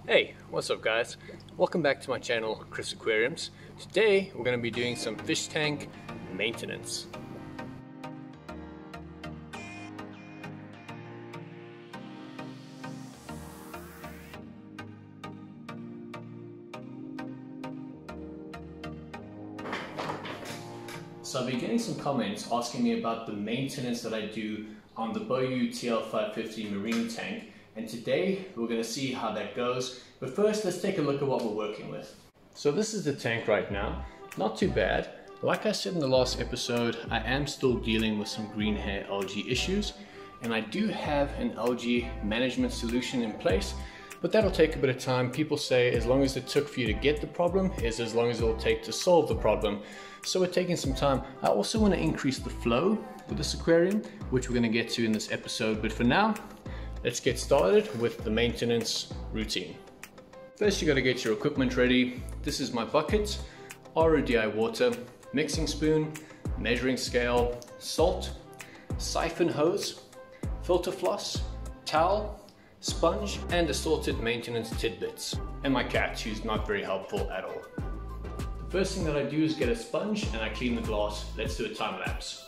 Hey, what's up guys? Welcome back to my channel, Chris Aquariums. Today we're going to be doing some fish tank maintenance. So I've been getting some comments asking me about the maintenance that I do on the BOYU TL550 marine tank. And today we're going to see how that goes. But first, let's take a look at what we're working with. So this is the tank right now. Not too bad. Like I said in the last episode, I am still dealing with some green hair algae issues. And I do have an algae management solution in place, but that'll take a bit of time. People say as long as it took for you to get the problem is as long as it'll take to solve the problem. So we're taking some time. I also want to increase the flow with this aquarium, which we're going to get to in this episode. But for now, let's get started with the maintenance routine. First, you got to get your equipment ready. This is my bucket, RODI water, mixing spoon, measuring scale, salt, siphon hose, filter floss, towel, sponge, and assorted maintenance tidbits. And my cat, who's not very helpful at all. The first thing that I do is get a sponge and I clean the glass. Let's do a time lapse.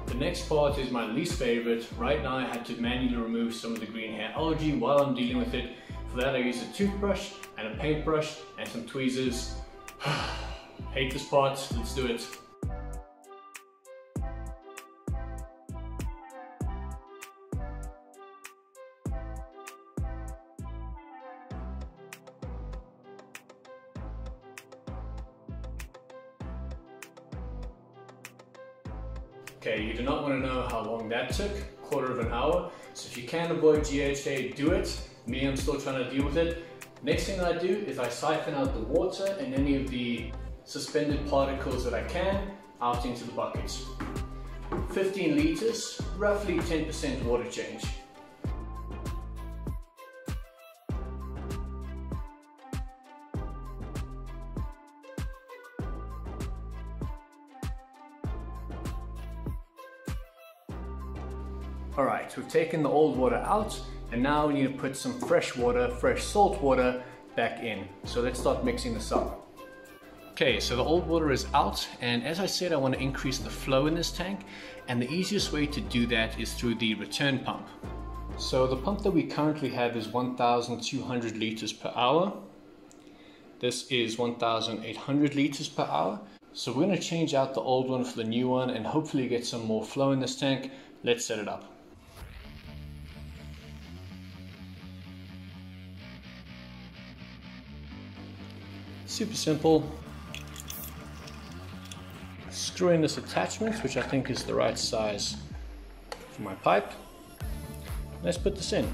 The next part is my least favorite. Right now I had to manually remove some of the green hair algae while I'm dealing with it. For that I use a toothbrush and a paintbrush and some tweezers. Hate this part, let's do it. Okay, you do not want to know how long that took, quarter of an hour. So if you can avoid GHA, do it. Me, I'm still trying to deal with it. Next thing I do is I siphon out the water and any of the suspended particles that I can out into the buckets. 15 liters, roughly 10% water change. Alright, we've taken the old water out and now we need to put some fresh water, fresh salt water back in. So let's start mixing this up. Okay, so the old water is out, and as I said, I want to increase the flow in this tank, and the easiest way to do that is through the return pump. So the pump that we currently have is 1,200 liters per hour. This is 1,800 liters per hour. So we're going to change out the old one for the new one and hopefully get some more flow in this tank. Let's set it up. Super simple. Screw in this attachment, which I think is the right size for my pipe. Let's put this in.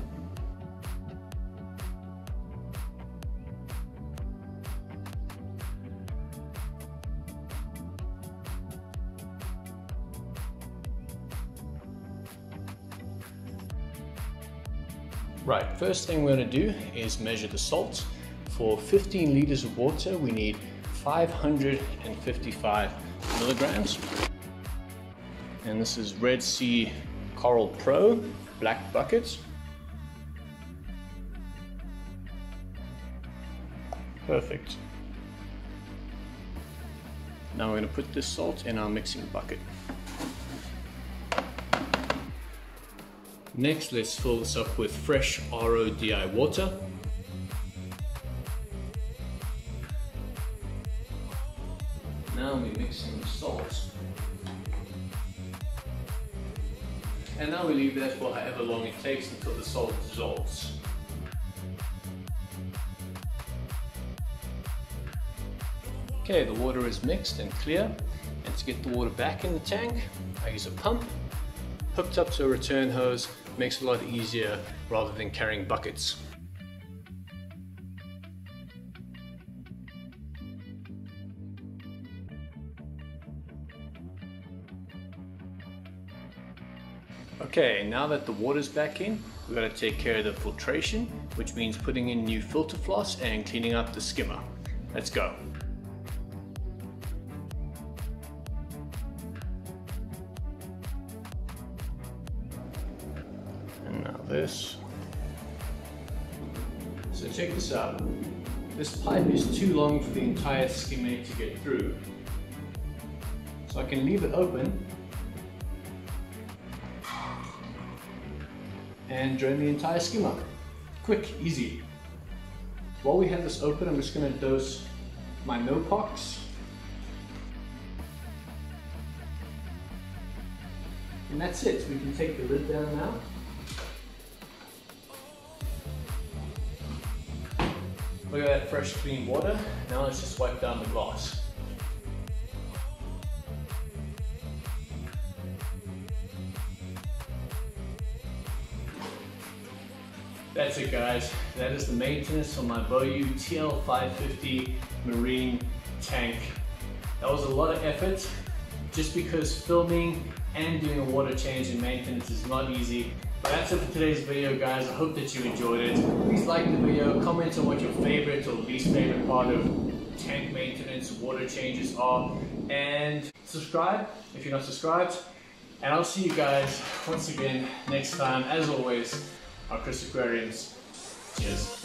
Right, first thing we're going to do is measure the salt. For 15 liters of water, we need 555 milligrams. And this is Red Sea Coral Pro, black buckets. Perfect. Now we're going to put this salt in our mixing bucket. Next, let's fill this up with fresh RODI water. Now we're mixing the salt. And now we leave that for however long it takes until the salt dissolves. Okay, the water is mixed and clear. And to get the water back in the tank, I use a pump hooked up to a return hose. Makes it a lot easier rather than carrying buckets. Okay, now that the water's back in, we've got to take care of the filtration, which means putting in new filter floss and cleaning up the skimmer. Let's go. this. So check this out. This pipe is too long for the entire skimmer to get through. So I can leave it open and drain the entire skimmer. Quick, easy. While we have this open, I'm just going to dose my millpox. And that's it. We can take the lid down now. Look at that fresh, clean water. Now let's just wipe down the glass. That's it, guys. That is the maintenance on my BOYU TL550 marine tank. That was a lot of effort, just because filming and doing a water change and maintenance is not easy. But that's it for today's video, guys. I hope that you enjoyed it. Please like the video, comment on what your favorite or least favorite part of tank maintenance, water changes are, and subscribe if you're not subscribed. And I'll see you guys once again next time. As always, our Aquariums. Cheers.